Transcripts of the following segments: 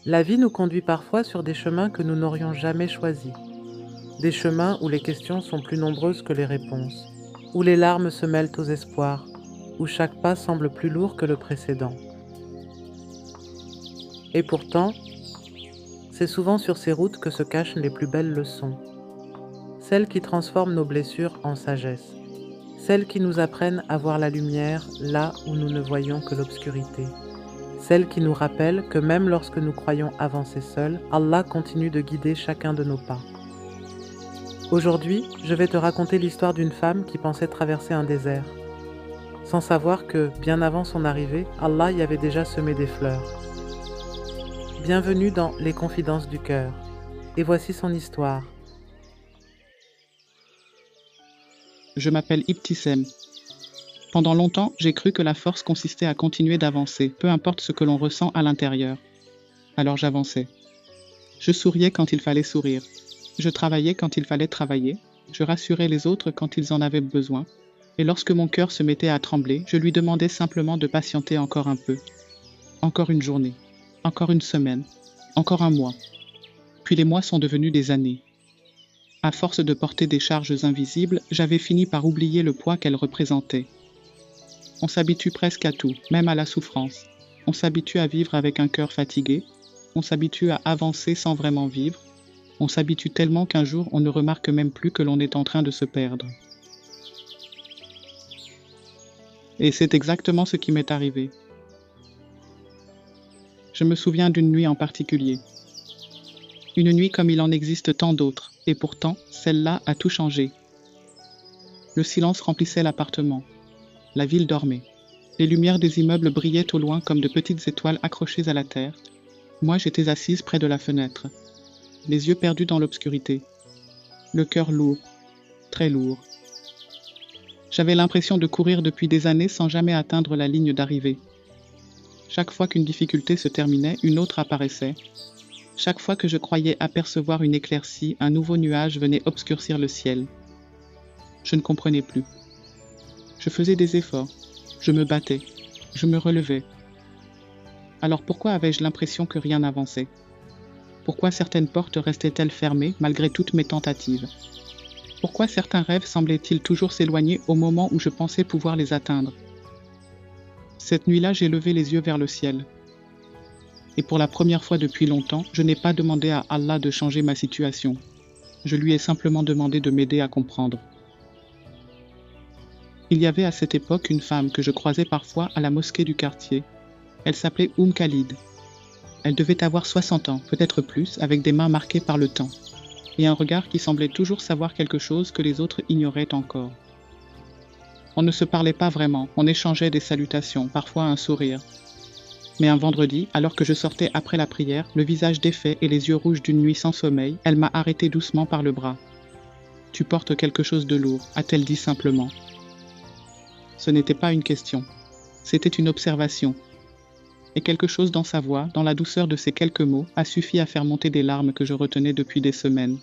La vie nous conduit parfois sur des chemins que nous n'aurions jamais choisis. Des chemins où les questions sont plus nombreuses que les réponses, où les larmes se mêlent aux espoirs, où chaque pas semble plus lourd que le précédent. Et pourtant, c'est souvent sur ces routes que se cachent les plus belles leçons. Celles qui transforment nos blessures en sagesse. Celles qui nous apprennent à voir la lumière là où nous ne voyons que l'obscurité. Celles qui nous rappellent que même lorsque nous croyons avancer seuls, Allah continue de guider chacun de nos pas. Aujourd'hui, je vais te raconter l'histoire d'une femme qui pensait traverser un désert, sans savoir que, bien avant son arrivée, Allah y avait déjà semé des fleurs. Bienvenue dans Les Confidences du cœur, et voici son histoire. Je m'appelle Ibtissem. Pendant longtemps, j'ai cru que la force consistait à continuer d'avancer, peu importe ce que l'on ressent à l'intérieur. Alors j'avançais. Je souriais quand il fallait sourire. Je travaillais quand il fallait travailler. Je rassurais les autres quand ils en avaient besoin. Et lorsque mon cœur se mettait à trembler, je lui demandais simplement de patienter encore un peu. Encore une journée. Encore une semaine. Encore un mois. Puis les mois sont devenus des années. À force de porter des charges invisibles, j'avais fini par oublier le poids qu'elles représentaient. On s'habitue presque à tout, même à la souffrance. On s'habitue à vivre avec un cœur fatigué. On s'habitue à avancer sans vraiment vivre. On s'habitue tellement qu'un jour, on ne remarque même plus que l'on est en train de se perdre. Et c'est exactement ce qui m'est arrivé. Je me souviens d'une nuit en particulier. Une nuit comme il en existe tant d'autres, et pourtant, celle-là a tout changé. Le silence remplissait l'appartement. La ville dormait. Les lumières des immeubles brillaient au loin comme de petites étoiles accrochées à la terre. Moi, j'étais assise près de la fenêtre, les yeux perdus dans l'obscurité, le cœur lourd, très lourd. J'avais l'impression de courir depuis des années sans jamais atteindre la ligne d'arrivée. Chaque fois qu'une difficulté se terminait, une autre apparaissait. Chaque fois que je croyais apercevoir une éclaircie, un nouveau nuage venait obscurcir le ciel. Je ne comprenais plus. Je faisais des efforts, je me battais, je me relevais. Alors pourquoi avais-je l'impression que rien n'avançait ? Pourquoi certaines portes restaient-elles fermées malgré toutes mes tentatives ? Pourquoi certains rêves semblaient-ils toujours s'éloigner au moment où je pensais pouvoir les atteindre ? Cette nuit-là, j'ai levé les yeux vers le ciel. Et pour la première fois depuis longtemps, je n'ai pas demandé à Allah de changer ma situation. Je lui ai simplement demandé de m'aider à comprendre. Il y avait à cette époque une femme que je croisais parfois à la mosquée du quartier. Elle s'appelait Khalid. Elle devait avoir 60 ans, peut-être plus, avec des mains marquées par le temps, et un regard qui semblait toujours savoir quelque chose que les autres ignoraient encore. On ne se parlait pas vraiment, on échangeait des salutations, parfois un sourire. Mais un vendredi, alors que je sortais après la prière, le visage défait et les yeux rouges d'une nuit sans sommeil, elle m'a arrêté doucement par le bras. « Tu portes quelque chose de lourd », a-t-elle dit simplement. Ce n'était pas une question, c'était une observation. Et quelque chose dans sa voix, dans la douceur de ces quelques mots, a suffi à faire monter des larmes que je retenais depuis des semaines.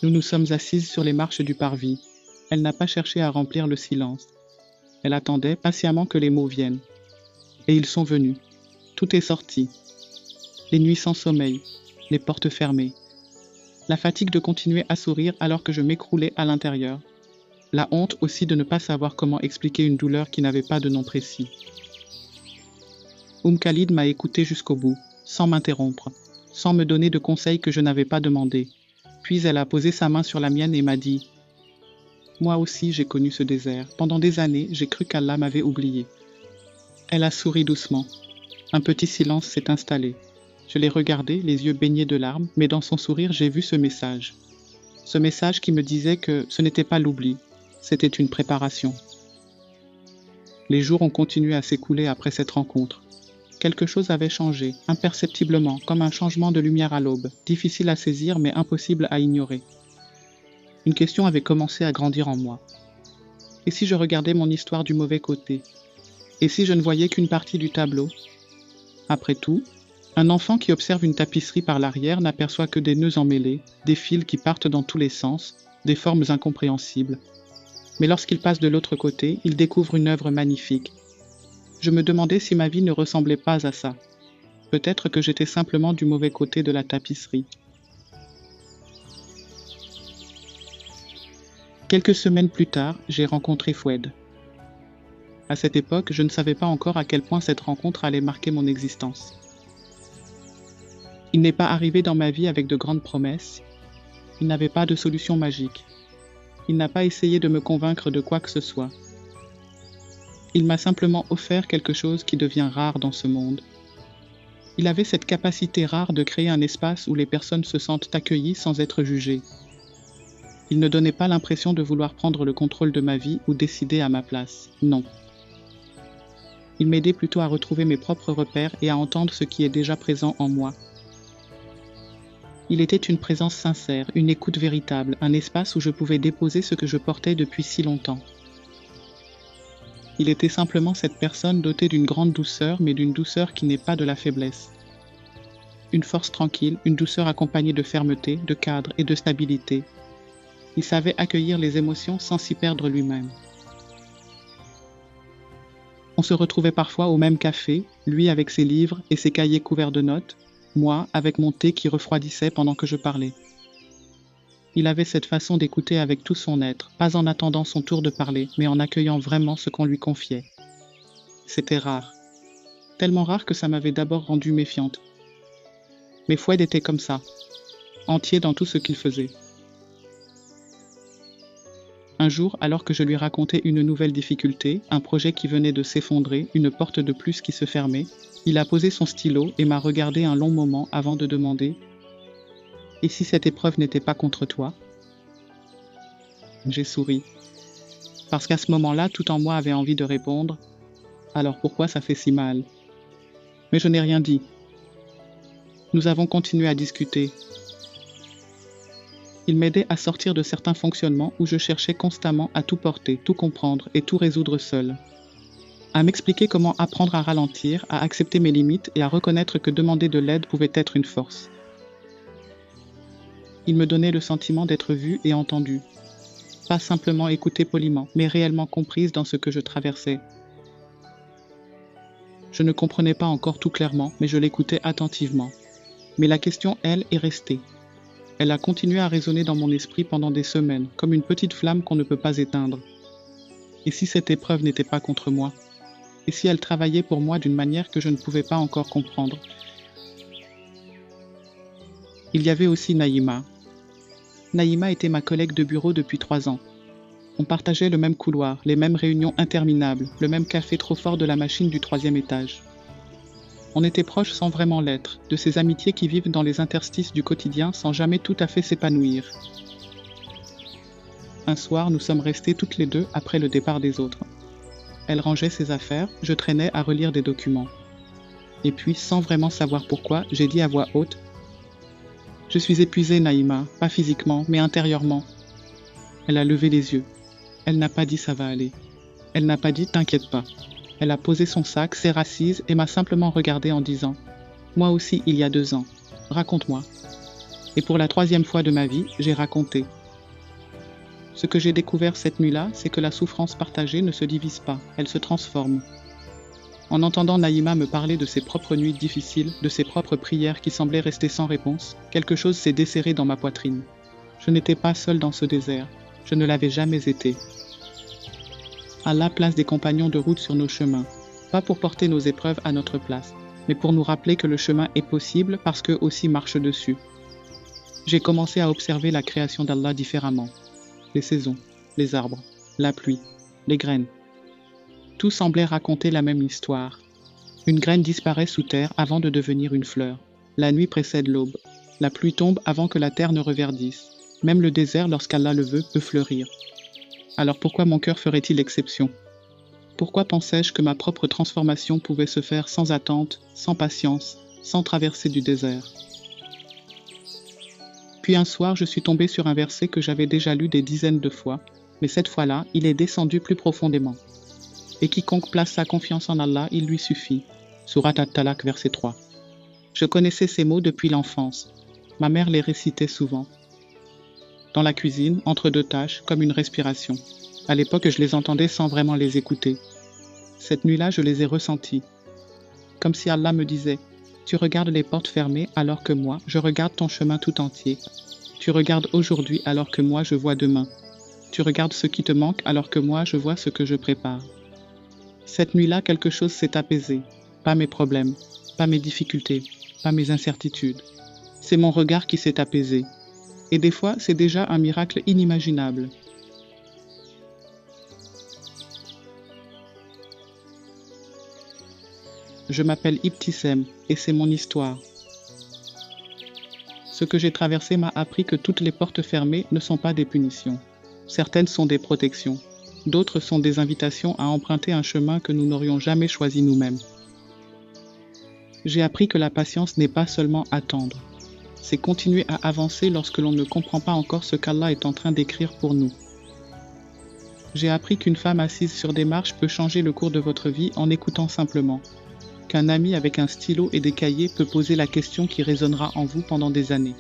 Nous nous sommes assises sur les marches du parvis. Elle n'a pas cherché à remplir le silence. Elle attendait patiemment que les mots viennent. Et ils sont venus. Tout est sorti. Les nuits sans sommeil, les portes fermées. La fatigue de continuer à sourire alors que je m'écroulais à l'intérieur. La honte aussi de ne pas savoir comment expliquer une douleur qui n'avait pas de nom précis. Khalid m'a écouté jusqu'au bout, sans m'interrompre, sans me donner de conseils que je n'avais pas demandés. Puis elle a posé sa main sur la mienne et m'a dit « Moi aussi j'ai connu ce désert. Pendant des années, j'ai cru qu'Allah m'avait oublié. » Elle a souri doucement. Un petit silence s'est installé. Je l'ai regardée, les yeux baignés de larmes, mais dans son sourire, j'ai vu ce message. Ce message qui me disait que ce n'était pas l'oubli, c'était une préparation. Les jours ont continué à s'écouler après cette rencontre. Quelque chose avait changé, imperceptiblement, comme un changement de lumière à l'aube, difficile à saisir mais impossible à ignorer. Une question avait commencé à grandir en moi. Et si je regardais mon histoire du mauvais côté ? Et si je ne voyais qu'une partie du tableau ? Après tout, un enfant qui observe une tapisserie par l'arrière n'aperçoit que des nœuds emmêlés, des fils qui partent dans tous les sens, des formes incompréhensibles. Mais lorsqu'il passe de l'autre côté, il découvre une œuvre magnifique. Je me demandais si ma vie ne ressemblait pas à ça. Peut-être que j'étais simplement du mauvais côté de la tapisserie. Quelques semaines plus tard, j'ai rencontré Foued. À cette époque, je ne savais pas encore à quel point cette rencontre allait marquer mon existence. Il n'est pas arrivé dans ma vie avec de grandes promesses. Il n'avait pas de solution magique. Il n'a pas essayé de me convaincre de quoi que ce soit. Il m'a simplement offert quelque chose qui devient rare dans ce monde. Il avait cette capacité rare de créer un espace où les personnes se sentent accueillies sans être jugées. Il ne donnait pas l'impression de vouloir prendre le contrôle de ma vie ou décider à ma place. Non. Il m'aidait plutôt à retrouver mes propres repères et à entendre ce qui est déjà présent en moi. Il était une présence sincère, une écoute véritable, un espace où je pouvais déposer ce que je portais depuis si longtemps. Il était simplement cette personne dotée d'une grande douceur, mais d'une douceur qui n'est pas de la faiblesse. Une force tranquille, une douceur accompagnée de fermeté, de cadre et de stabilité. Il savait accueillir les émotions sans s'y perdre lui-même. On se retrouvait parfois au même café, lui avec ses livres et ses cahiers couverts de notes, moi avec mon thé qui refroidissait pendant que je parlais. Il avait cette façon d'écouter avec tout son être, pas en attendant son tour de parler, mais en accueillant vraiment ce qu'on lui confiait. C'était rare. Tellement rare que ça m'avait d'abord rendue méfiante. Mais Foued était comme ça, entier dans tout ce qu'il faisait. Un jour, alors que je lui racontais une nouvelle difficulté, un projet qui venait de s'effondrer, une porte de plus qui se fermait, il a posé son stylo et m'a regardé un long moment avant de demander « Et si cette épreuve n'était pas contre toi ?» J'ai souri. Parce qu'à ce moment-là, tout en moi avait envie de répondre « Alors pourquoi ça fait si mal ?» Mais je n'ai rien dit. Nous avons continué à discuter. Il m'aidait à sortir de certains fonctionnements où je cherchais constamment à tout porter, tout comprendre et tout résoudre seul. À m'expliquer comment apprendre à ralentir, à accepter mes limites et à reconnaître que demander de l'aide pouvait être une force. Il me donnait le sentiment d'être vue et entendue. Pas simplement écoutée poliment, mais réellement comprise dans ce que je traversais. Je ne comprenais pas encore tout clairement, mais je l'écoutais attentivement. Mais la question, elle, est restée. Elle a continué à résonner dans mon esprit pendant des semaines, comme une petite flamme qu'on ne peut pas éteindre. Et si cette épreuve n'était pas contre moi? Et si elle travaillait pour moi d'une manière que je ne pouvais pas encore comprendre? Il y avait aussi Naïma. Naïma était ma collègue de bureau depuis 3 ans. On partageait le même couloir, les mêmes réunions interminables, le même café trop fort de la machine du 3e étage. On était proches sans vraiment l'être, de ces amitiés qui vivent dans les interstices du quotidien sans jamais tout à fait s'épanouir. Un soir, nous sommes restés toutes les deux après le départ des autres. Elle rangeait ses affaires, je traînais à relire des documents. Et puis, sans vraiment savoir pourquoi, j'ai dit à voix haute « Je suis épuisée, Naïma, pas physiquement, mais intérieurement. » Elle a levé les yeux. Elle n'a pas dit « ça va aller ». Elle n'a pas dit « t'inquiète pas ». Elle a posé son sac, s'est assise et m'a simplement regardé en disant « Moi aussi, il y a 2 ans. Raconte-moi. » Et pour la 3e fois de ma vie, j'ai raconté. Ce que j'ai découvert cette nuit-là, c'est que la souffrance partagée ne se divise pas, elle se transforme. En entendant Naïma me parler de ses propres nuits difficiles, de ses propres prières qui semblaient rester sans réponse, quelque chose s'est desserré dans ma poitrine. Je n'étais pas seule dans ce désert. Je ne l'avais jamais été. Allah place des compagnons de route sur nos chemins, pas pour porter nos épreuves à notre place, mais pour nous rappeler que le chemin est possible parce qu'eux aussi marchent dessus. J'ai commencé à observer la création d'Allah différemment. Les saisons, les arbres, la pluie, les graines. Tout semblait raconter la même histoire. Une graine disparaît sous terre avant de devenir une fleur. La nuit précède l'aube. La pluie tombe avant que la terre ne reverdisse. Même le désert, lorsqu'Allah le veut, peut fleurir. Alors pourquoi mon cœur ferait-il exception? Pourquoi pensais-je que ma propre transformation pouvait se faire sans attente, sans patience, sans traverser du désert? Puis un soir, je suis tombée sur un verset que j'avais déjà lu des dizaines de fois, mais cette fois-là, il est descendu plus profondément. Et quiconque place sa confiance en Allah, il lui suffit. Sourate At-Talaq, verset 3. Je connaissais ces mots depuis l'enfance. Ma mère les récitait souvent. Dans la cuisine, entre 2 tâches, comme une respiration. À l'époque, je les entendais sans vraiment les écouter. Cette nuit-là, je les ai ressentis. Comme si Allah me disait Tu regardes les portes fermées alors que moi, je regarde ton chemin tout entier. Tu regardes aujourd'hui alors que moi, je vois demain. Tu regardes ce qui te manque alors que moi, je vois ce que je prépare. Cette nuit-là, quelque chose s'est apaisé. Pas mes problèmes, pas mes difficultés, pas mes incertitudes. C'est mon regard qui s'est apaisé. Et des fois, c'est déjà un miracle inimaginable. Je m'appelle Ibtissem et c'est mon histoire. Ce que j'ai traversé m'a appris que toutes les portes fermées ne sont pas des punitions. Certaines sont des protections. D'autres sont des invitations à emprunter un chemin que nous n'aurions jamais choisi nous-mêmes. J'ai appris que la patience n'est pas seulement attendre. C'est continuer à avancer lorsque l'on ne comprend pas encore ce qu'Allah est en train d'écrire pour nous. J'ai appris qu'une femme assise sur des marches peut changer le cours de votre vie en écoutant simplement. Qu'un ami avec un stylo et des cahiers peut poser la question qui résonnera en vous pendant des années.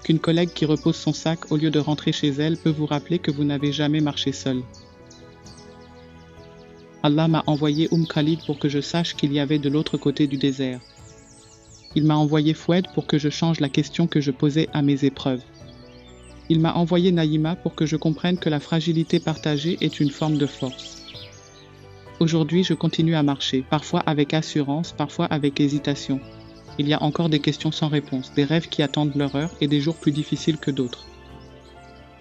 Qu'une collègue qui repose son sac au lieu de rentrer chez elle peut vous rappeler que vous n'avez jamais marché seul. Allah m'a envoyé Khalid pour que je sache qu'il y avait de l'autre côté du désert. Il m'a envoyé Foued pour que je change la question que je posais à mes épreuves. Il m'a envoyé Naïma pour que je comprenne que la fragilité partagée est une forme de force. Aujourd'hui, je continue à marcher, parfois avec assurance, parfois avec hésitation. Il y a encore des questions sans réponse, des rêves qui attendent leur heure et des jours plus difficiles que d'autres.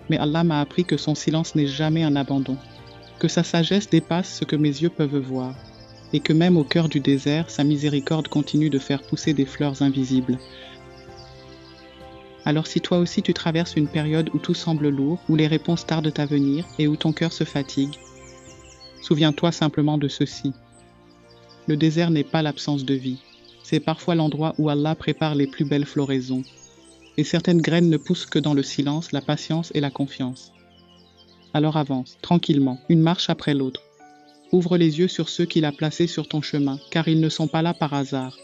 Mais Allah m'a appris que son silence n'est jamais un abandon, que sa sagesse dépasse ce que mes yeux peuvent voir, et que même au cœur du désert, sa miséricorde continue de faire pousser des fleurs invisibles. Alors si toi aussi tu traverses une période où tout semble lourd, où les réponses tardent à venir et où ton cœur se fatigue, souviens-toi simplement de ceci. Le désert n'est pas l'absence de vie. C'est parfois l'endroit où Allah prépare les plus belles floraisons. Et certaines graines ne poussent que dans le silence, la patience et la confiance. Alors avance, tranquillement, une marche après l'autre. Ouvre les yeux sur ceux qu'il a placés sur ton chemin, car ils ne sont pas là par hasard.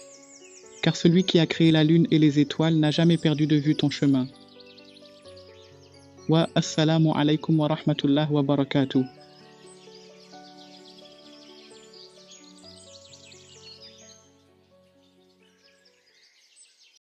Car celui qui a créé la lune et les étoiles n'a jamais perdu de vue ton chemin. Wa assalamu alaikum wa rahmatullah wa barakatuh.